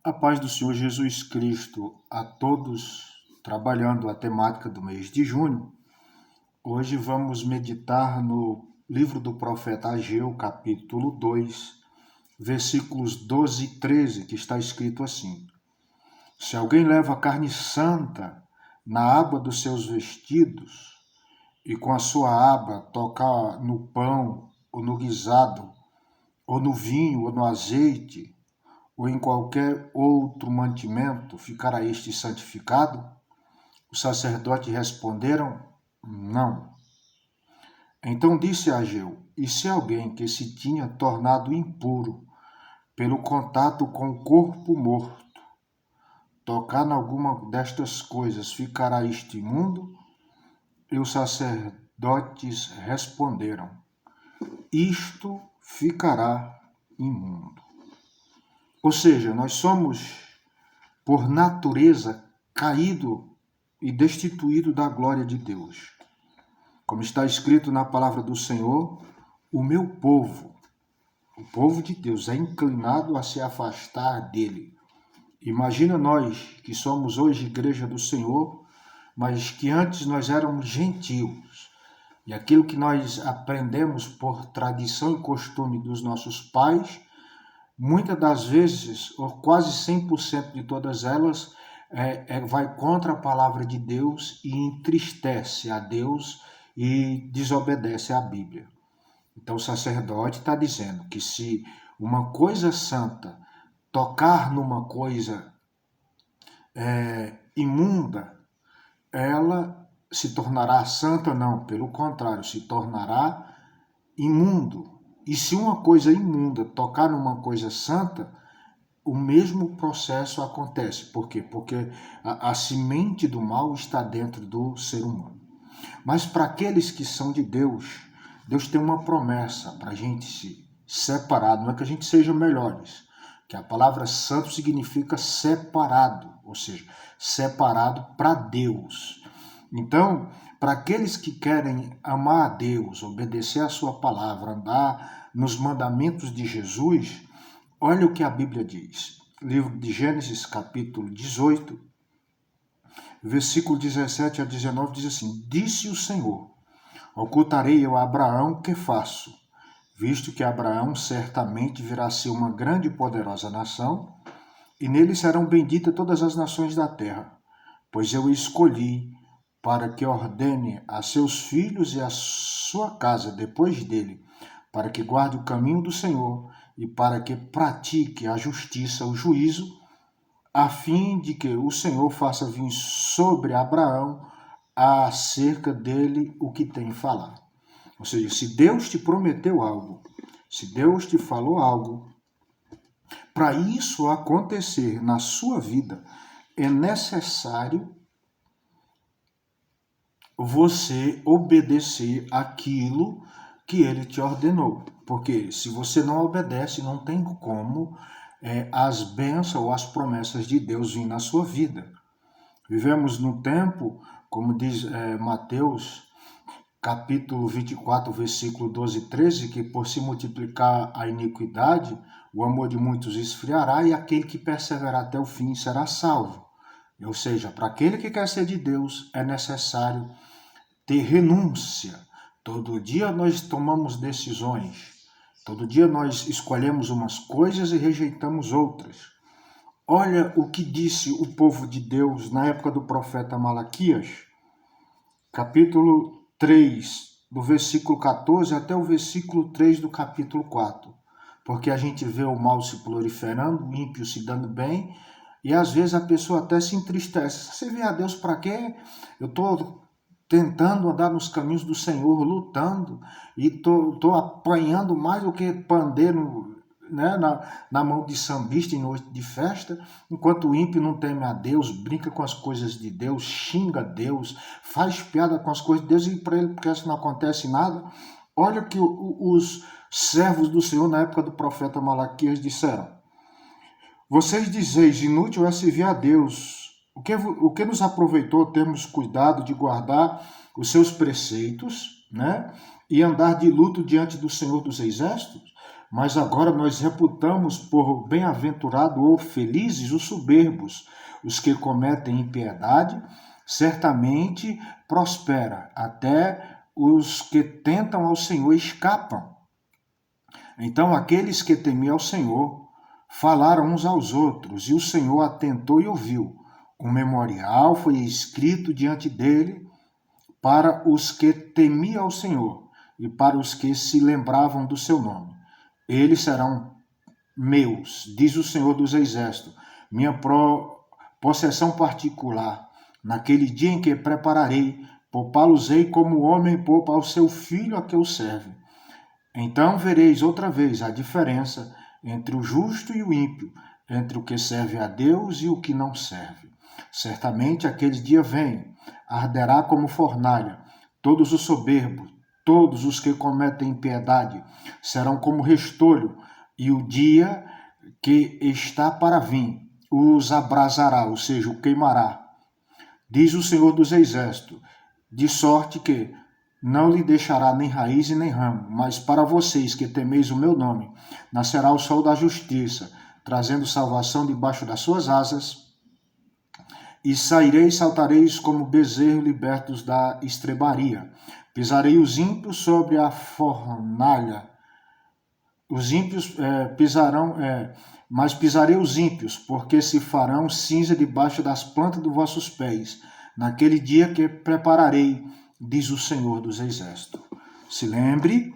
A paz do Senhor Jesus Cristo a todos, trabalhando a temática do mês de junho. Hoje vamos meditar no livro do profeta Ageu, capítulo 2, versículos 12 e 13, que está escrito assim: Se alguém leva carne santa na aba dos seus vestidos, e com a sua aba tocar no pão, ou no guisado, ou no vinho, ou no azeite, ou em qualquer outro mantimento, ficará este santificado? Os sacerdotes responderam: não. Então disse Ageu: e se alguém que se tinha tornado impuro pelo contato com o corpo morto tocar em alguma destas coisas, ficará este imundo? E os sacerdotes responderam: isto ficará imundo. Ou seja, nós somos, por natureza, caído e destituído da glória de Deus. Como está escrito na palavra do Senhor, o meu povo, o povo de Deus, é inclinado a se afastar dele. Imagina nós, que somos hoje igreja do Senhor, mas que antes nós éramos gentios. E aquilo que nós aprendemos por tradição e costume dos nossos pais, muitas das vezes, ou quase 100% de todas elas, vai contra a palavra de Deus e entristece a Deus e desobedece à Bíblia. Então o sacerdote está dizendo que se uma coisa santa tocar numa coisa imunda, ela se tornará santa? Não, pelo contrário, se tornará imundo. E se uma coisa imunda tocar numa coisa santa, o mesmo processo acontece. Por quê? Porque a semente do mal está dentro do ser humano. Mas para aqueles que são de Deus, Deus tem uma promessa para a gente se separar. Não é que a gente seja melhores, que a palavra santo significa separado, ou seja, separado para Deus. Então, para aqueles que querem amar a Deus, obedecer a sua palavra, andar nos mandamentos de Jesus, olha o que a Bíblia diz. Livro de Gênesis, capítulo 18, versículo 17 a 19, diz assim: Disse o Senhor: ocultarei eu a Abraão o que faço, visto que Abraão certamente virá a ser uma grande e poderosa nação, e nele serão benditas todas as nações da terra, pois eu o escolhi para que ordene a seus filhos e a sua casa depois dele, para que guarde o caminho do Senhor e para que pratique a justiça, o juízo, a fim de que o Senhor faça vir sobre Abraão acerca dele o que tem falado. Ou seja, se Deus te prometeu algo, se Deus te falou algo, para isso acontecer na sua vida, é necessário você obedecer aquilo que ele te ordenou. Porque se você não obedece, não tem como as bênçãos ou as promessas de Deus virem na sua vida. Vivemos num tempo, como diz Mateus, capítulo 24, versículo 12 e 13, que por se multiplicar a iniquidade, o amor de muitos esfriará e aquele que perseverar até o fim será salvo. Ou seja, para aquele que quer ser de Deus, é necessário ter renúncia. Todo dia nós tomamos decisões. Todo dia nós escolhemos umas coisas e rejeitamos outras. Olha o que disse o povo de Deus na época do profeta Malaquias, capítulo 3, do versículo 14 até o versículo 3 do capítulo 4. Porque a gente vê o mal se proliferando, o ímpio se dando bem, e às vezes a pessoa até se entristece. Você vê a Deus para quê? Eu estou tentando andar nos caminhos do Senhor, lutando, e estou apanhando mais do que pandeiro, né, na mão de sambista em noite de festa, enquanto o ímpio não teme a Deus, brinca com as coisas de Deus, xinga Deus, faz piada com as coisas de Deus, e para ele porque não acontece nada. Olha que os servos do Senhor na época do profeta Malaquias disseram: vocês dizeis, inútil é servir a Deus. O que nos aproveitou termos cuidado de guardar os seus preceitos, né? E andar de luto diante do Senhor dos Exércitos? mas agora nós reputamos por bem-aventurado ou felizes os soberbos, os que cometem impiedade, certamente prospera, até os que tentam ao Senhor escapam. Então aqueles que temiam ao Senhor falaram uns aos outros, e o Senhor atentou e ouviu. Um memorial foi escrito diante dele para os que temiam ao Senhor e para os que se lembravam do seu nome. Eles serão meus, diz o Senhor dos Exércitos, minha possessão particular. Naquele dia em que prepararei, poupá-los-ei como o homem poupa ao seu filho a que o serve. Então vereis outra vez a diferença entre o justo e o ímpio, entre o que serve a Deus e o que não serve. Certamente aquele dia vem, arderá como fornalha, todos os soberbos, todos os que cometem impiedade, serão como restolho, e o dia que está para vir os abrasará, ou seja, o queimará. Diz o Senhor dos Exércitos, de sorte que não lhe deixará nem raiz e nem ramo, mas para vocês que temeis o meu nome, nascerá o sol da justiça, trazendo salvação debaixo das suas asas, e saireis e saltareis como bezerro libertos da estrebaria. Pisarei os ímpios sobre a fornalha. Os ímpios mas pisarei os ímpios, porque se farão cinza debaixo das plantas dos vossos pés, naquele dia que prepararei, diz o Senhor dos Exércitos. Se lembre,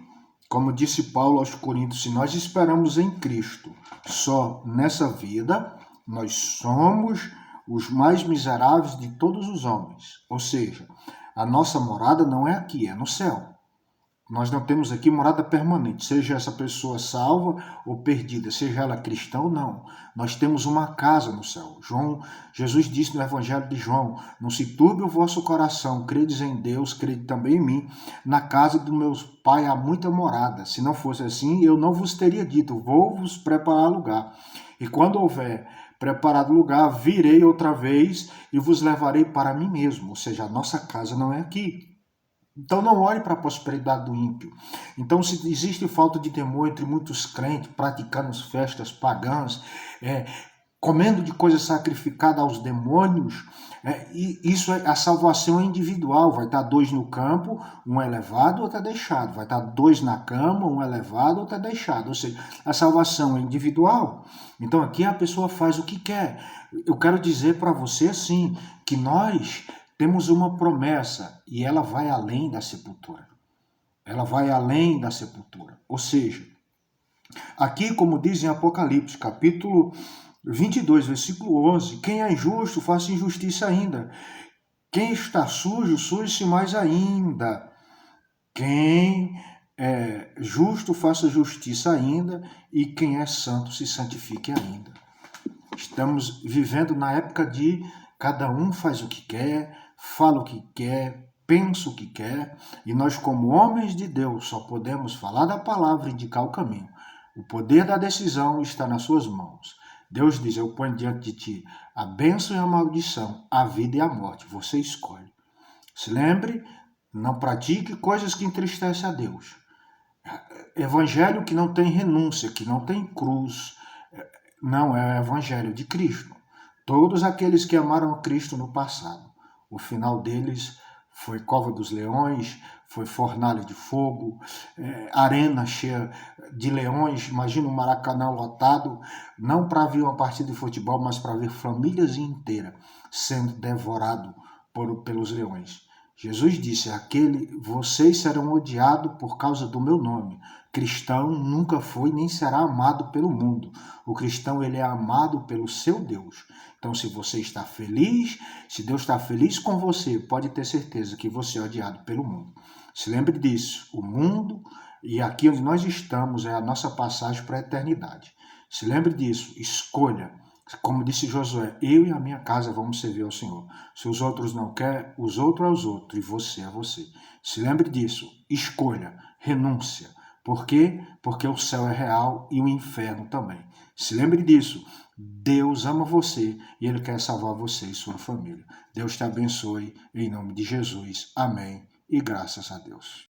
como disse Paulo aos Coríntios, se nós esperamos em Cristo só nessa vida, nós somos os mais miseráveis de todos os homens. Ou seja, a nossa morada não é aqui, é no céu. Nós não temos aqui morada permanente, seja essa pessoa salva ou perdida, seja ela cristã ou não. Nós temos uma casa no céu. Jesus disse no Evangelho de João, não se turbe o vosso coração, credes em Deus, crede também em mim. Na casa do meu Pai há muita morada. Se não fosse assim, eu não vos teria dito, vou vos preparar lugar. E quando houver preparado lugar, virei outra vez e vos levarei para mim mesmo. Ou seja, a nossa casa não é aqui. Então não olhe para a prosperidade do ímpio. Então, se existe falta de temor entre muitos crentes, praticando festas pagãs, comendo de coisa sacrificada aos demônios, a salvação é individual. Vai estar 2 no campo, um é levado, outro é deixado. Vai estar 2 na cama, um é levado, outro é deixado. Ou seja, a salvação é individual. Então aqui a pessoa faz o que quer. Eu quero dizer para você assim, que nós temos uma promessa e ela vai além da sepultura. Ela vai além da sepultura. Ou seja, aqui, como diz em Apocalipse, capítulo 22, versículo 11, quem é injusto, faça injustiça ainda. Quem está sujo, suje-se mais ainda. Quem é justo, faça justiça ainda. E quem é santo, se santifique ainda. Estamos vivendo na época de cada um faz o que quer, fala o que quer, pensa o que quer, e nós, como homens de Deus, só podemos falar da palavra e indicar o caminho. O poder da decisão está nas suas mãos. Deus diz, eu ponho diante de ti a bênção e a maldição, a vida e a morte. Você escolhe. Se lembre, não pratique coisas que entristecem a Deus. Evangelho que não tem renúncia, que não tem cruz, não é o evangelho de Cristo. Todos aqueles que amaram a Cristo no passado, o final deles foi cova dos leões, foi fornalha de fogo, arena cheia de leões. Imagina um Maracanã lotado, não para ver uma partida de futebol, mas para ver famílias inteiras sendo devoradas pelos leões. Jesus disse, vocês serão odiados por causa do meu nome. Cristão nunca foi nem será amado pelo mundo. O cristão, ele é amado pelo seu Deus. Então, se você está feliz, se Deus está feliz com você, pode ter certeza que você é odiado pelo mundo. Se lembre disso, o mundo e aqui onde nós estamos é a nossa passagem para a eternidade. Se lembre disso, escolha. Como disse Josué, eu e a minha casa vamos servir ao Senhor. Se os outros não querem, os outros é os outros e você é você. Se lembre disso, escolha, renúncia. Por quê? Porque o céu é real e o inferno também. Se lembre disso, Deus ama você e Ele quer salvar você e sua família. Deus te abençoe em nome de Jesus. Amém e graças a Deus.